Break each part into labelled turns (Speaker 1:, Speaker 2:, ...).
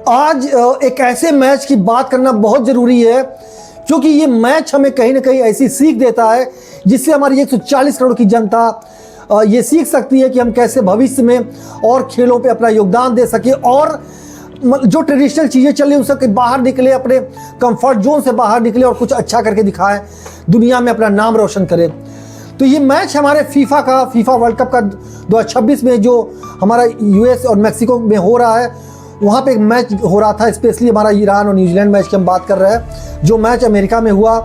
Speaker 1: आज एक ऐसे मैच की बात करना बहुत ज़रूरी है, क्योंकि ये मैच हमें कहीं ना कहीं ऐसी सीख देता है जिससे हमारी 140 करोड़ की जनता ये सीख सकती है कि हम कैसे भविष्य में और खेलों पे अपना योगदान दे सके और जो ट्रेडिशनल चीज़ें चल रही हैं उससे बाहर निकले, अपने कंफर्ट जोन से बाहर निकले और कुछ अच्छा करके दिखाएं, दुनिया में अपना नाम रोशन करें। तो ये मैच हमारे फीफा वर्ल्ड कप का 2026 में जो हमारा यूएस और मैक्सिको में हो रहा है, वहाँ पे एक मैच हो रहा था। स्पेशली हमारा ईरान और न्यूजीलैंड मैच की हम बात कर रहे हैं, जो मैच अमेरिका में हुआ।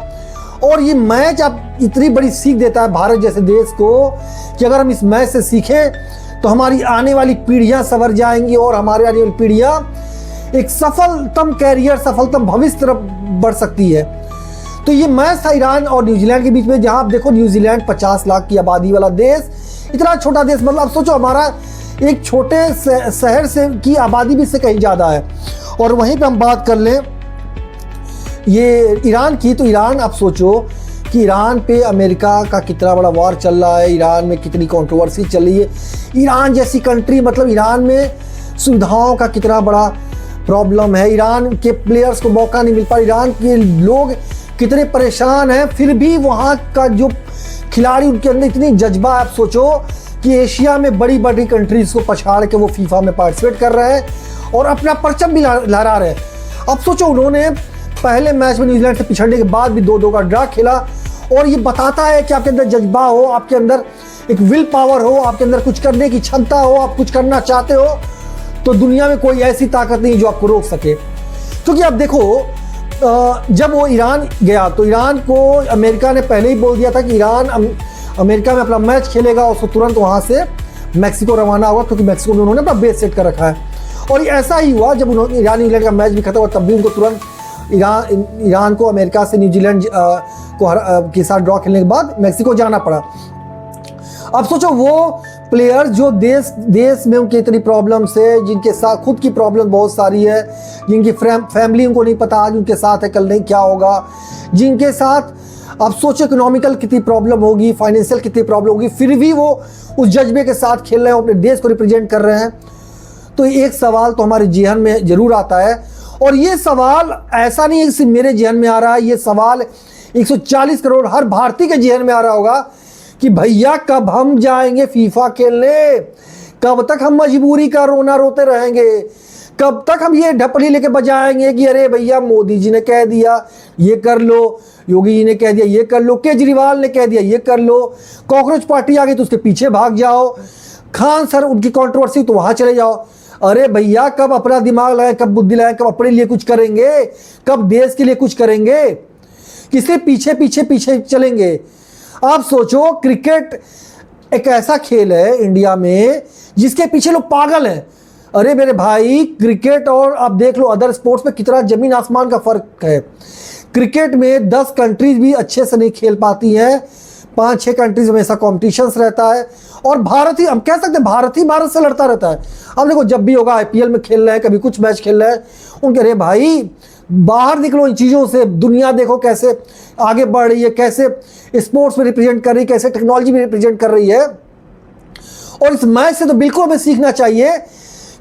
Speaker 1: और ये मैच अब इतनी बड़ी सीख देता है भारत जैसे देश को कि अगर हम इस मैच से सीखें तो हमारी आने वाली पीढ़ियाँ संवर जाएंगी और हमारी आने वाली पीढ़ियाँ एक सफलतम कैरियर, सफलतम भविष्य तरफ बढ़ सकती है। तो ये मैच था ईरान और न्यूजीलैंड के बीच में, जहाँ आप देखो न्यूजीलैंड 50 लाख की आबादी वाला देश, इतना छोटा देश, मतलब आप सोचो हमारा एक छोटे शहर से की आबादी भी इससे कहीं ज़्यादा है। और वहीं पे हम बात कर लें ये ईरान की, तो ईरान आप सोचो कि ईरान पे अमेरिका का कितना बड़ा वार चल रहा है, ईरान में कितनी कंट्रोवर्सी चल रही है। ईरान जैसी कंट्री, मतलब ईरान में सुविधाओं का कितना बड़ा प्रॉब्लम है, ईरान के प्लेयर्स को मौका नहीं मिल पा, ईरान के लोग कितने परेशान हैं, फिर भी वहाँ का जो खिलाड़ी, उनके अंदर इतनी जज्बा। आप सोचो कि एशिया में बड़ी बड़ी कंट्रीज़ को पछाड़ के वो फीफा में पार्टिसिपेट कर रहे हैं और अपना परचम भी लहरा रहे हैं। अब सोचो उन्होंने पहले मैच में न्यूजीलैंड से पिछड़ने के बाद भी 2-2 का ड्रा खेला, और ये बताता है कि आपके अंदर जज्बा हो, आपके अंदर एक विल पावर हो, आपके अंदर कुछ करने की क्षमता हो, आप कुछ करना चाहते हो, तो दुनिया में कोई ऐसी ताकत नहीं जो आपको रोक सके। क्योंकि आप देखो जब वो ईरान गया तो ईरान को अमेरिका ने पहले ही बोल दिया था कि ईरान अमेरिका में अपना मैच खेलेगा और उसको तुरंत वहाँ से मैक्सिको रवाना हुआ, क्योंकि मैक्सिको में उन्होंने अपना बेस सेट कर रखा है। और ऐसा ही हुआ, जब उन्होंने ईरान न्यूजीलैंड का मैच भी खत्म हुआ तब भी उनको तुरंत ईरान को अमेरिका से न्यूजीलैंड के साथ ड्रॉ खेलने के बाद मैक्सिको जाना पड़ा। अब सोचो वो प्लेयर जो देश में उनकी इतनी प्रॉब्लम्स है, जिनके साथ खुद की प्रॉब्लम बहुत सारी है, जिनकी फैमिली उनको नहीं पता आज उनके साथ है कल नहीं क्या होगा, जिनके साथ अब सोचो इकोनॉमिकल कितनी प्रॉब्लम होगी, फाइनेंशियल कितनी प्रॉब्लम होगी, फिर भी वो उस जज्बे के साथ खेल रहे हैं, अपने देश को रिप्रेजेंट कर रहे हैं। तो एक सवाल तो हमारे जेहन में ज़रूर आता है, और ये सवाल ऐसा नहीं है कि सिर्फ मेरे जेहन में आ रहा है, ये सवाल 140 करोड़ हर भारतीय के जेहन में आ रहा होगा कि भैया कब हम जाएंगे फीफा खेलने, कब तक हम मजबूरी का रोना रोते रहेंगे, कब तक हम ये ढपली लेके बजाएंगे कि अरे भैया मोदी जी ने कह दिया ये कर लो, योगी जी ने कह दिया ये कर लो, केजरीवाल ने कह दिया ये कर लो, कॉकरोच पार्टी आ गई तो उसके पीछे भाग जाओ, खान सर उनकी कंट्रोवर्सी तो वहाँ चले जाओ। अरे भैया कब अपना दिमाग लगाए, कब बुद्धि लगाए, कब अपने लिए कुछ करेंगे, कब देश के लिए कुछ करेंगे, किसके पीछे पीछे पीछे चलेंगे। आप सोचो क्रिकेट एक ऐसा खेल है इंडिया में जिसके पीछे लोग पागल हैं। अरे मेरे भाई क्रिकेट और आप देख लो अदर स्पोर्ट्स में कितना ज़मीन आसमान का फ़र्क है। क्रिकेट में 10 कंट्रीज़ भी अच्छे से नहीं खेल पाती हैं, 5-6 कंट्रीज़ में ऐसा कॉम्पिटिशन्स रहता है, और भारत ही हम कह सकते हैं भारत से लड़ता रहता है। अब देखो जब भी होगा आईपीएल में खेल रहे हैं, कभी कुछ मैच खेल रहे हैं, उनके अरे भाई बाहर निकलो इन चीज़ों से, दुनिया देखो कैसे आगे बढ़ रही है, कैसे स्पोर्ट्स में रिप्रेजेंट कर रही है, कैसे टेक्नोलॉजी में रिप्रेजेंट कर रही है। और इस मैच से तो बिल्कुल हमें सीखना चाहिए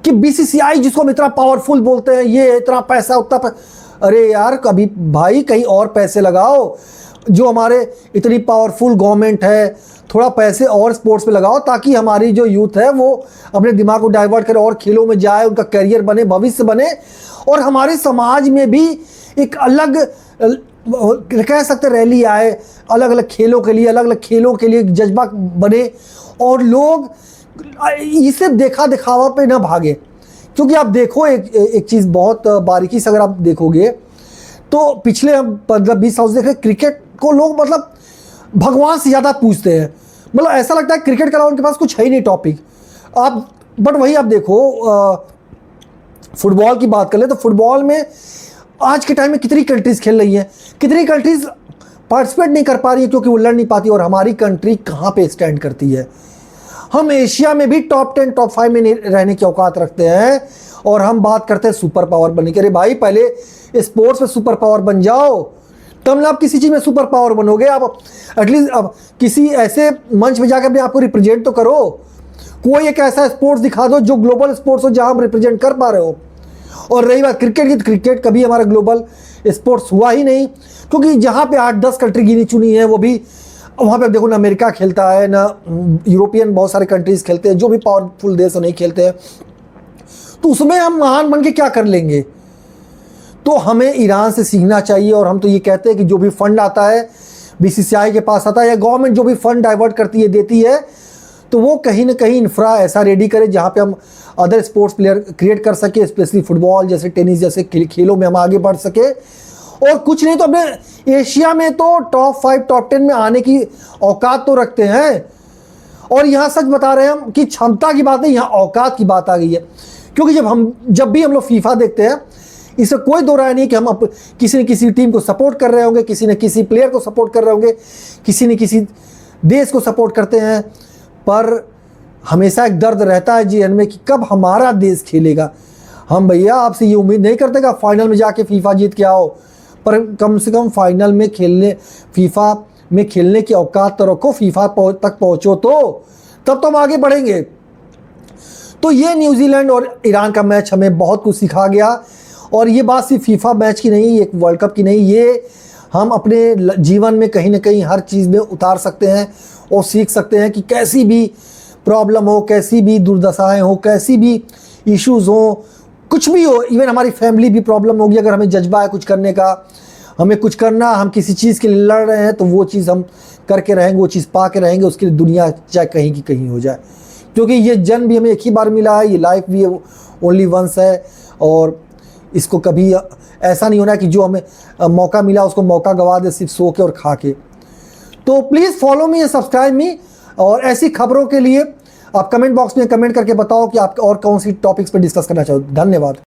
Speaker 1: कि बीसीसीआई जिसको हम इतना पावरफुल बोलते हैं, ये इतना पैसा उतना अरे यार कभी भाई कहीं और पैसे लगाओ, जो हमारे इतनी पावरफुल गवर्नमेंट है, थोड़ा पैसे और स्पोर्ट्स पे लगाओ ताकि हमारी जो यूथ है वो अपने दिमाग को डाइवर्ट करे और खेलों में जाए, उनका करियर बने, भविष्य बने, और हमारे समाज में भी एक अलग कह सकते रैली आए, अलग अलग खेलों के लिए जज्बा बने, और लोग इसे देखा दिखावा पे ना भागे। क्योंकि आप देखो एक चीज़ बहुत बारीकी से अगर आप देखोगे तो पिछले 15-20 साल से देख रहे क्रिकेट को लोग मतलब भगवान से ज़्यादा पूछते हैं, मतलब ऐसा लगता है क्रिकेट के अलावा उनके पास कुछ है ही नहीं टॉपिक। आप बट वही आप देखो फुटबॉल की बात कर ले तो फुटबॉल में आज के टाइम में कितनी कंट्रीज़ खेल रही हैं, कितनी कंट्रीज़ पार्टिसिपेट नहीं कर पा रही है क्योंकि वो लड़ नहीं पाती, और हमारी कंट्री कहाँ पे स्टैंड करती है। हम एशिया में भी टॉप 10 टॉप 5 में रहने की औकात रखते हैं, और हम बात करते हैं सुपर पावर बनने की। अरे भाई पहले स्पोर्ट्स में सुपर पावर बन जाओ, तब ना आप किसी चीज़ में सुपर पावर बनोगे। आप एटलीस्ट अब किसी ऐसे मंच में जाकर अपने आपको रिप्रेजेंट तो करो, कोई एक ऐसा स्पोर्ट्स दिखा दो जो ग्लोबल स्पोर्ट्स हो जहां हम रिप्रेजेंट कर पा रहे हो। और रही बात क्रिकेट की, तो क्रिकेट कभी हमारा ग्लोबल स्पोर्ट्स हुआ ही नहीं, क्योंकि जहाँ पे 8-10 कंट्री गिनी चुनी है, वो भी वहाँ पे देखो ना अमेरिका खेलता है ना यूरोपियन बहुत सारे कंट्रीज़ खेलते हैं, जो भी पावरफुल देश नहीं खेलते हैं। तो उसमें हम महान बन के क्या कर लेंगे? तो हमें ईरान से सीखना चाहिए। और हम तो ये कहते हैं कि जो भी फंड आता है बीसीसीआई के पास आता है, या गवर्नमेंट जो भी फंड डाइवर्ट करती है देती है, तो वो कहीं ना कहीं इंफ्रा ऐसा रेडी करे जहाँ पे हम अदर स्पोर्ट्स प्लेयर क्रिएट कर सके, स्पेशली फुटबॉल जैसे, टेनिस जैसे खेलों में हम आगे बढ़ सके। और कुछ नहीं तो अपने एशिया में तो टॉप 5 टॉप 10 में आने की औकात तो रखते हैं। और यहाँ सच बता रहे हैं हम कि क्षमता की बात नहीं, यहाँ औकात की बात आ गई है। क्योंकि जब भी हम लोग फीफा देखते हैं, इससे कोई दो राय नहीं कि हम किसी न किसी टीम को सपोर्ट कर रहे होंगे, किसी न किसी प्लेयर को सपोर्ट कर रहे होंगे, किसी न किसी देश को सपोर्ट करते हैं, पर हमेशा एक दर्द रहता है जीवन में कि कब हमारा देश खेलेगा। हम भैया आपसे ये उम्मीद नहीं करते कि आप फाइनल में जाके फीफा जीत के आओ, पर कम से कम फाइनल में फीफा में खेलने की औकात तो रखो, फीफा तक पहुँचो तब तो हम आगे बढ़ेंगे। तो ये न्यूजीलैंड और ईरान का मैच हमें बहुत कुछ सिखा गया। और ये बात सिर्फ फीफा मैच की नहीं, एक वर्ल्ड कप की नहीं, ये हम अपने जीवन में कहीं ना कहीं हर चीज़ में उतार सकते हैं और सीख सकते हैं कि कैसी भी प्रॉब्लम हो, कैसी भी दुर्दशाएं हो, कैसी भी इश्यूज़ हो, कुछ भी हो, इवन हमारी फैमिली भी प्रॉब्लम होगी, अगर हमें जज्बा है कुछ करने का, हमें कुछ करना, हम किसी चीज़ के लिए लड़ रहे हैं, तो वो चीज़ हम करके रहेंगे, वो चीज़ पा के रहेंगे, उसके लिए दुनिया चाहे कहीं की कहीं हो जाए। क्योंकि ये जन्म भी हमें एक ही बार मिला है, ये लाइफ भी ओनली वंस है। और इसको कभी ऐसा नहीं होना कि जो हमें मौका मिला उसको मौका गवा दे सिर्फ सो के और खा के। तो प्लीज़ फॉलो मी, सब्सक्राइब मी, और ऐसी खबरों के लिए आप कमेंट बॉक्स में कमेंट करके बताओ कि आप और कौन सी टॉपिक्स पर डिस्कस करना चाहो। धन्यवाद।